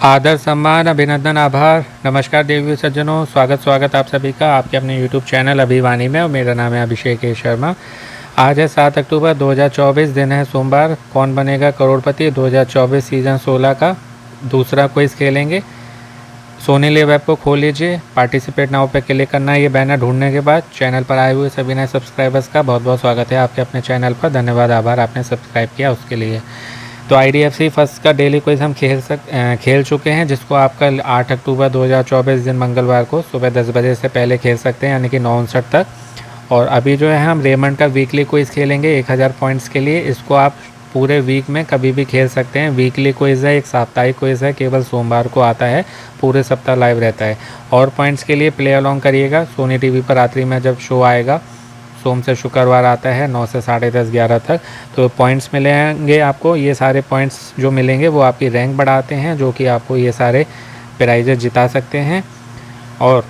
आदर सम्मान अभिनंदन आभार नमस्कार देवी सज्जनों, स्वागत आप सभी का आपके अपने यूट्यूब चैनल अभिवानी में। और मेरा नाम है अभिषेक शर्मा। आज है 7 अक्टूबर 2024, दिन है सोमवार। कौन बनेगा करोड़पति 2024 सीज़न 16 का दूसरा क्विज खेलेंगे। सोनी लिव ऐप को खोल लीजिए, पार्टिसिपेट नाउ पे क्लिक करना है। ये बैनर ढूंढने के बाद चैनल पर आए हुए सभी नए सब्सक्राइबर्स का बहुत बहुत स्वागत है आपके अपने चैनल पर। धन्यवाद, आभार आपने सब्सक्राइब किया उसके लिए। तो IDFC फर्स्ट का डेली क्विज हम खेल चुके हैं, जिसको आप कल 8 अक्टूबर 2024 दिन मंगलवार को सुबह 10 बजे से पहले खेल सकते हैं, यानी कि 9:59 तक। और अभी जो है हम रेमंड का वीकली क्विज खेलेंगे 1000 पॉइंट्स के लिए। इसको आप पूरे वीक में कभी भी खेल सकते हैं। वीकली क्विज है, एक साप्ताहिक क्विज है, केवल सोमवार को आता है, पूरे सप्ताह लाइव रहता है। और पॉइंट्स के लिए प्ले अलॉन्ग करिएगा। सोनी टीवी पर रात्रि में जब शो आएगा, सोम से शुक्रवार आता है 9 से 10:30 11 तक, तो पॉइंट्स मिलेंगे आपको। ये सारे पॉइंट्स जो मिलेंगे वो आपकी रैंक बढ़ाते हैं, जो कि आपको ये सारे प्राइजेज जिता सकते हैं। और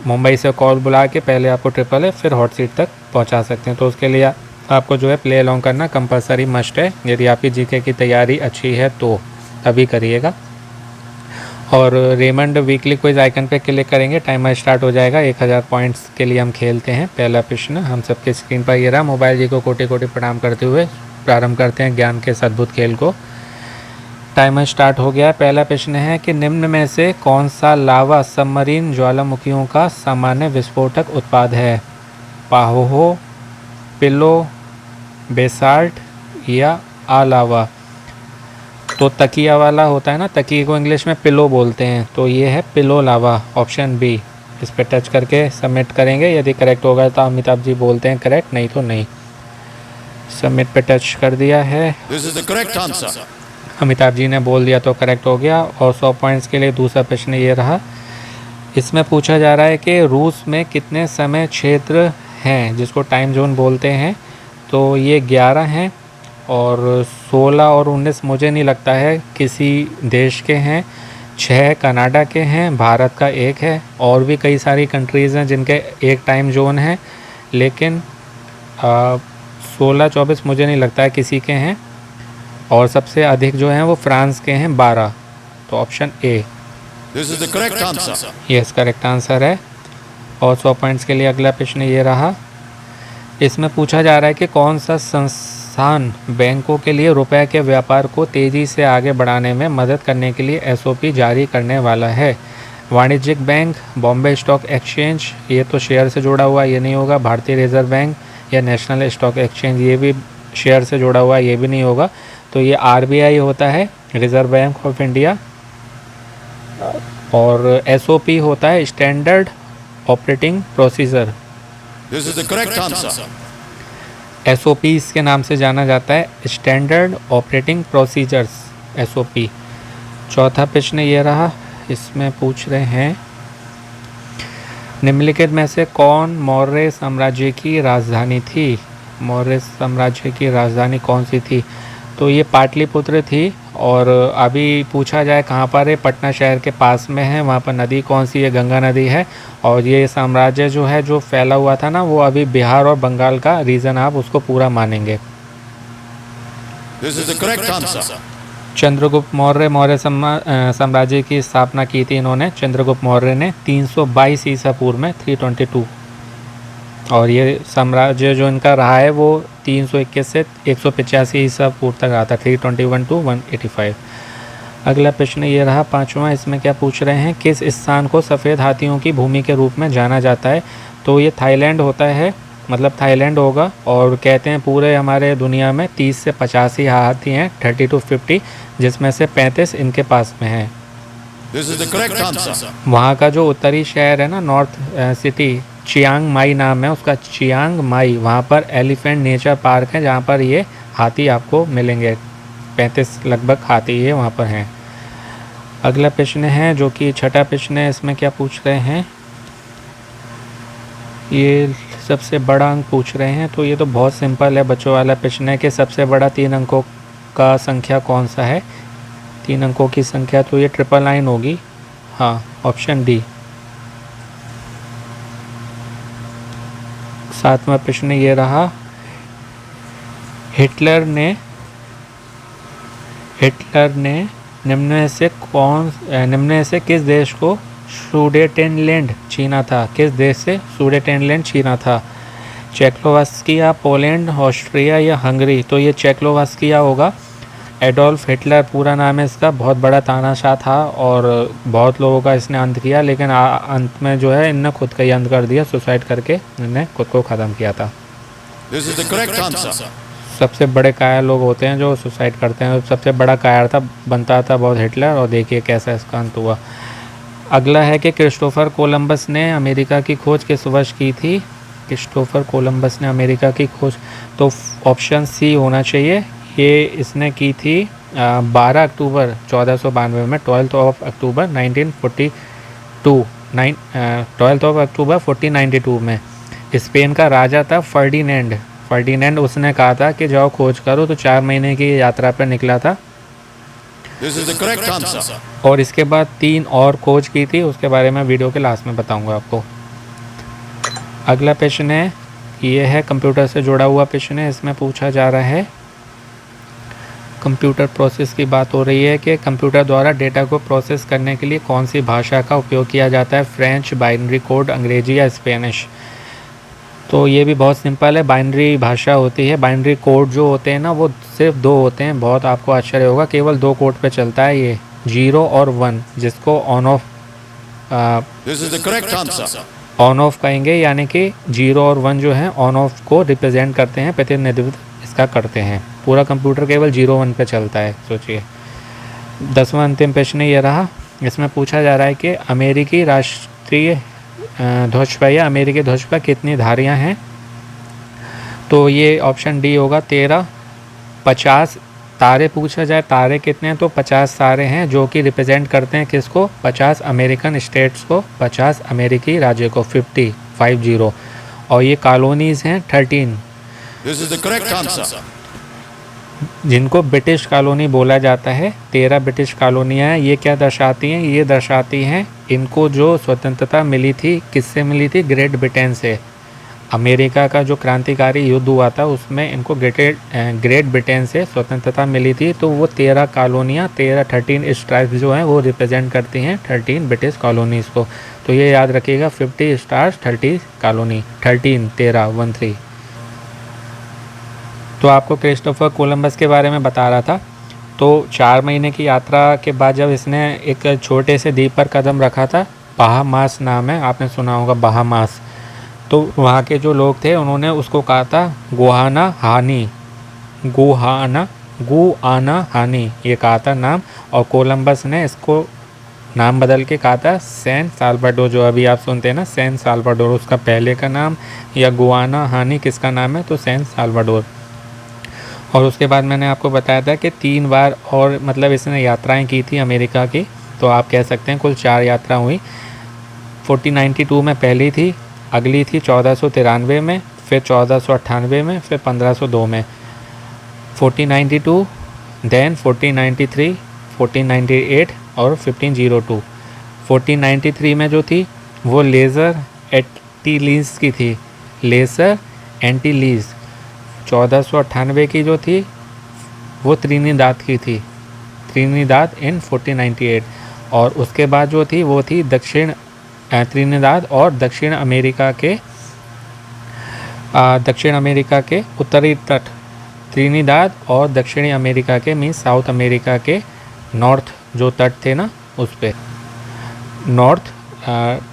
मुंबई से कॉल बुला के पहले आपको ट्रिपल फिर हॉट सीट तक पहुंचा सकते हैं। तो उसके लिए आपको जो है प्ले अलॉन्ग करना कंपलसरी मस्ट है। यदि आपकी जीके की तैयारी अच्छी है तो तभी करिएगा। और रेमंड वीकली क्विज आइकन पे क्लिक करेंगे, टाइमर स्टार्ट हो जाएगा। 1000 पॉइंट्स के लिए हम खेलते हैं। पहला प्रश्न हम सबके स्क्रीन पर ये रहा। मोबाइल जी को कोटि कोटि प्रणाम करते हुए प्रारंभ करते हैं ज्ञान के इस अद्भुत खेल को। टाइमर स्टार्ट हो गया है। पहला प्रश्न है कि निम्न में से कौन सा लावा सबमरीन ज्वालामुखियों का सामान्य विस्फोटक उत्पाद है? पाहोहो, पिलो, बेसाल्ट या आलावा? तो तकिया वाला होता है ना, तकिए को इंग्लिश में पिलो बोलते हैं, तो ये है पिलो लावा, ऑप्शन बी। इस पर टच करके सबमिट करेंगे। यदि करेक्ट होगा तो अमिताभ जी बोलते हैं करेक्ट, नहीं तो नहीं। सबमिट पे टच कर दिया है। This is the correct answer. Amitabh ji ने बोल दिया तो करेक्ट हो गया। और 100 पॉइंट्स के लिए दूसरा प्रश्न ये रहा। इसमें पूछा जा रहा है कि रूस में कितने समय क्षेत्र हैं, जिसको टाइम जोन बोलते हैं? तो ये 11 हैं, और 16 और 19 मुझे नहीं लगता है किसी देश के हैं। 6 कनाडा के हैं, भारत का 1 है, और भी कई सारी कंट्रीज़ हैं जिनके एक टाइम जोन है, लेकिन 16-24 मुझे नहीं लगता है किसी के हैं। और सबसे अधिक जो हैं वो फ्रांस के हैं 12। तो option A This is the correct answer. Yes correct answer है। और 100 पॉइंट्स के लिए अगला प्रश्न ये रहा। इसमें पूछा जा रहा है कि कौन सा संस्थान बैंकों के लिए रुपए के व्यापार को तेज़ी से आगे बढ़ाने में मदद करने के लिए SOP जारी करने वाला है? वाणिज्यिक बैंक, बॉम्बे स्टॉक एक्सचेंज, ये तो शेयर से जुड़ा हुआ, ये नहीं होगा। भारतीय रिजर्व बैंक या नेशनल स्टॉक एक्सचेंज, ये भी शेयर से जुड़ा हुआ, ये भी नहीं होगा। तो ये RBI होता है, रिजर्व बैंक ऑफ इंडिया। और SOP होता है standard operating procedure. This is the correct answer. SOP इसके नाम से जाना जाता है, स्टैंडर्ड ऑपरेटिंग प्रोसीजर्स, SOP। चौथा प्रश्न ये रहा। इसमें पूछ रहे हैं निम्नलिखित में से कौन मौर्य साम्राज्य की राजधानी थी? मौर्य साम्राज्य की राजधानी कौन सी थी? तो ये पाटलिपुत्र थी। और अभी पूछा जाए कहाँ पर है, पटना शहर के पास में है। वहाँ पर नदी कौन सी है? गंगा नदी है। और ये साम्राज्य जो है जो फैला हुआ था ना, वो अभी बिहार और बंगाल का रीजन आप उसको पूरा मानेंगे। This is the correct answer. Chandragupta Maurya साम्राज्य की स्थापना की थी इन्होंने। चंद्रगुप्त मौर्य ने 322 ईसा पूर्व में 322। और ये साम्राज्य जो इनका रहा है वो 321 से 185 ईसा पूर्व तक आता, 321 to 185। अगला प्रश्न ये रहा पांचवा। इसमें क्या पूछ रहे हैं, किस स्थान को सफ़ेद हाथियों की भूमि के रूप में जाना जाता है? तो ये थाईलैंड होता है, मतलब थाईलैंड होगा। और कहते हैं पूरे हमारे दुनिया में 30 से 85 हाथी हैं, 30 to 50, जिसमें से 35 इनके पास में हैं। This is the correct answer. वहाँ का जो उत्तरी शहर है ना, नॉर्थ सिटी, चियांग माई नाम है उसका, चियांग माई। वहाँ पर एलिफेंट नेचर पार्क है, जहाँ पर ये हाथी आपको मिलेंगे। 35 लगभग हाथी ये वहाँ पर हैं। अगला प्रश्न है जो कि छठा प्रश्न है। इसमें क्या पूछ रहे हैं, ये सबसे बड़ा अंक पूछ रहे हैं। तो ये तो बहुत सिंपल है, बच्चों वाला प्रश्न है कि सबसे बड़ा 3 अंकों का संख्या कौन सा है? 3 अंकों की संख्या तो ये 999 होगी। हाँ, ऑप्शन डी। 7वां प्रश्न ये रहा। हिटलर ने निम्न में से किस देश को सुडेटेनलैंड छीना था? किस देश से सुडेटेनलैंड छीना था? चेकोस्लोवाकिया, पोलैंड, ऑस्ट्रिया या हंगरी? तो ये चेकोस्लोवाकिया होगा। एडोल्फ हिटलर पूरा नाम है इसका, बहुत बड़ा तानाशाह था और बहुत लोगों का इसने अंत किया, लेकिन अंत में जो है इनने खुद का ही अंत कर दिया, सुसाइड करके इन्हें खुद को ख़त्म किया था। This is the correct answer. सबसे बड़े कायर लोग होते हैं जो सुसाइड करते हैं, सबसे बड़ा कायर था बनता था बहुत हिटलर, और देखिए कैसा इसका अंत हुआ। अगला है कि क्रिस्टोफर कोलंबस ने अमेरिका की खोज किस वर्ष की थी? क्रिस्टोफर कोलंबस ने अमेरिका की खोज, तो ऑप्शन सी होना चाहिए। ये इसने की थी 12 अक्टूबर 1492 में, 12 ऑफ अक्टूबर 1942, 12 ऑफ अक्टूबर 1492 में। स्पेन का राजा था फर्डिनेंड, उसने कहा था कि जाओ खोज करो, तो 4 महीने की यात्रा पर निकला था। This is the correct answer. और इसके बाद 3 और खोज की थी, उसके बारे में वीडियो के लास्ट में बताऊंगा आपको। अगला प्रश्न है, ये है कंप्यूटर से जुड़ा हुआ प्रश्न है। इसमें पूछा जा रहा है, कंप्यूटर प्रोसेस की बात हो रही है कि कंप्यूटर द्वारा डेटा को प्रोसेस करने के लिए कौन सी भाषा का उपयोग किया जाता है? फ्रेंच, बाइनरी कोड, अंग्रेजी या स्पेनिश? तो ये भी बहुत सिंपल है, बाइनरी भाषा होती है। बाइनरी कोड जो होते हैं ना, वो सिर्फ 2 होते हैं, बहुत आपको आश्चर्य होगा, केवल 2 कोड पे चलता है ये, 0 और 1, जिसको on off This is the correct answer. On off कहेंगे, यानी कि 0 और 1 जो है ऑन ऑफ को रिप्रेजेंट करते हैं, प्रतिनिधित्व इसका करते हैं। पूरा कंप्यूटर केवल 0-1 पे चलता है, सोचिए। 10वां अंतिम प्रश्न ये रहा। इसमें पूछा जा रहा है कि अमेरिकी राष्ट्रीय ध्वज पर या अमेरिकी ध्वज पर कितनी धारियां हैं? तो ये ऑप्शन डी होगा 13। 50 तारे पूछा जाए, तारे कितने हैं? तो 50 तारे हैं, जो कि रिप्रेजेंट करते हैं किसको? 50 अमेरिकन स्टेट्स को, 50 अमेरिकी राज्य को, 50। और ये कॉलोनीज़ हैं 13, This is the correct answer. जिनको ब्रिटिश कॉलोनी बोला जाता है। 13 ब्रिटिश कॉलोनियाँ हैं। ये क्या दर्शाती हैं? ये दर्शाती हैं इनको जो स्वतंत्रता मिली थी, किससे मिली थी? ग्रेट ब्रिटेन से। अमेरिका का जो क्रांतिकारी युद्ध हुआ था उसमें इनको ग्रेट ब्रिटेन से स्वतंत्रता मिली थी। तो वो 13 कॉलोनियाँ, 13 स्टार्स जो हैं वो रिप्रेजेंट करती हैं 13 ब्रिटिश कॉलोनीज़ को। तो ये याद रखिएगा, 50 स्टार्स 30 कॉलोनी, 13। तो आपको क्रिस्टोफर कोलंबस के बारे में बता रहा था। तो 4 महीने की यात्रा के बाद जब इसने एक छोटे से द्वीप पर कदम रखा था, बहामास नाम है, आपने सुना होगा बहामास। तो वहाँ के जो लोग थे उन्होंने उसको कहा था गुआना हानी, ये कहा था नाम। और कोलंबस ने इसको नाम बदल के कहा था सैन साल्वाडोर, जो अभी आप सुनते हैं ना सैन साल्वाडोर, उसका पहले का नाम। या गुआना हानी किसका नाम है? तो सैन साल्वाडोर। और उसके बाद मैंने आपको बताया था कि 3 बार और मतलब इसने यात्राएं की थी अमेरिका की। तो आप कह सकते हैं कुल 4 यात्रा हुई। 1492 में पहली थी, अगली थी 1493 में, फिर 1498 में, फिर 1502 में। 1492, देन 1493, 1498 और 1502। 1493 में जो थी वो लेज़र एंटीलीज़ की थी, लेज़र एंटीलीज़। 1498 की जो थी वो त्रिनिदाद की थी, त्रिनिदाद इन 1498। और उसके बाद जो थी वो थी त्रिनिदाद और दक्षिण अमेरिका के उत्तरी तट, त्रिनिदाद और दक्षिणी अमेरिका के मीन्स साउथ अमेरिका के नॉर्थ जो तट थे ना, उस पे नॉर्थ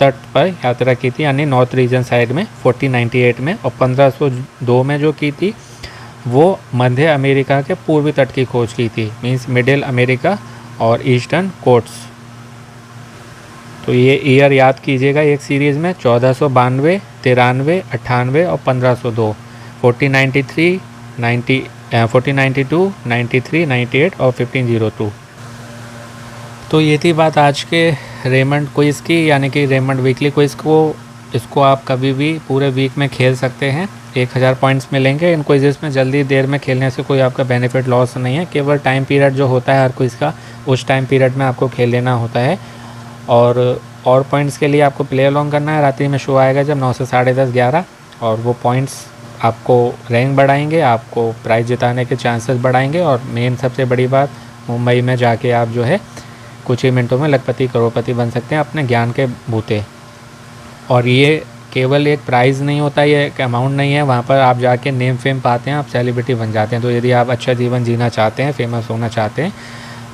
तट पर यात्रा की थी, यानी नॉर्थ रीजन साइड में 1498 में। और 1502 में जो की थी वो मध्य अमेरिका के पूर्वी तट की खोज की थी, मीन्स मिडिल अमेरिका और ईस्टर्न कोट्स। तो ये ईयर याद कीजिएगा एक सीरीज़ में 1492, 93, 98 और 1502, 1493, 1492, 93, 98 और 1502। तो ये थी बात आज के रेमंड क्विज़ की, यानी कि रेमंड वीकली क्विज़ को। इसको आप कभी भी पूरे वीक में खेल सकते हैं, 1000 पॉइंट्स मिलेंगे इन क्विज़ेस में। जल्दी देर में खेलने से कोई आपका बेनिफिट लॉस नहीं है, केवल टाइम पीरियड जो होता है हर क्विज़ का, उस टाइम पीरियड में आपको खेल लेना होता है। और पॉइंट्स के लिए आपको प्ले अलॉन्ग करना है। रात्रि में शो आएगा जब 9 से 10:30, 11, और वो पॉइंट्स आपको रैंक बढ़ाएंगे, आपको प्राइज़ जिताने के चांसेस बढ़ाएंगे। और मेन सबसे बड़ी बात, मुंबई में जाके आप जो है कुछ ही मिनटों में लखपति करोड़पति बन सकते हैं अपने ज्ञान के बूते। और ये केवल एक प्राइज़ नहीं होता, ये एक अमाउंट नहीं है, वहाँ पर आप जाके नेम फेम पाते हैं, आप सेलिब्रिटी बन जाते हैं। तो यदि आप अच्छा जीवन जीना चाहते हैं, फेमस होना चाहते हैं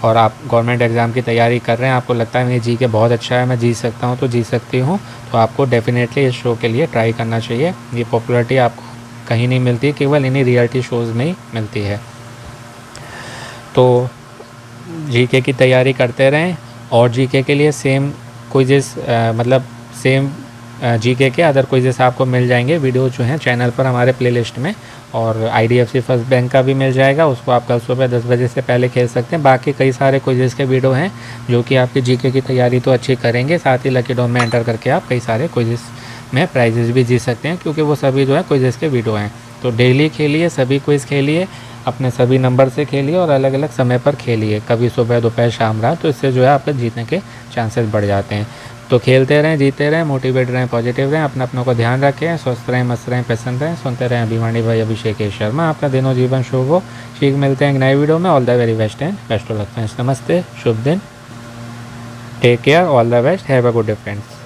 और आप गवर्नमेंट एग्ज़ाम की तैयारी कर रहे हैं, आपको लगता है मैं जी के बहुत अच्छा है, मैं जीत सकता हूँ, तो जीत सकती हूँ, तो आपको डेफिनेटली इस शो के लिए ट्राई करना चाहिए। ये पॉपुलैरिटी आपको कहीं नहीं मिलती, केवल इन्हीं रियलिटी शोज़ में ही मिलती है। तो जीके की तैयारी करते रहें और जीके के लिए सेम क्विज़ेस मतलब सेम जीके के अदर क्विज़ेस आपको मिल जाएंगे वीडियो जो हैं चैनल पर हमारे प्लेलिस्ट में। और IDFC फर्स्ट बैंक का भी मिल जाएगा, उसको आप कल सुबह 10 बजे से पहले खेल सकते हैं। बाकी कई सारे क्विज़ेस के वीडियो हैं जो कि आपकी जीके की तैयारी तो अच्छी करेंगे, साथ ही लकी ड्रॉ में एंटर करके आप कई सारे क्विज़ेस में प्राइजेस भी जीत सकते हैं, क्योंकि वो सभी जो है क्विज़ेस के वीडियो हैं। तो डेली खेलिए, सभी क्विज़ खेलिए, अपने सभी नंबर से खेलिए और अलग अलग समय पर खेलिए, कभी सुबह दोपहर शाम रात, तो इससे जो है आपके जीतने के चांसेस बढ़ जाते हैं। तो खेलते रहें, जीते रहें, मोटिवेट रहें, पॉजिटिव रहें, अपना को ध्यान रखें, स्वस्थ रहें, मस्त रहें, पसंद रहें, सुनते रहें अभिमानी भाई अभिषेक शर्मा। आपका दिनों जीवन शुभ हो। ठीक मिलते हैं एक नए वीडियो में। All the very best and best of luck friends. नमस्ते, शुभ दिन, take care, all the best, have a good day friends.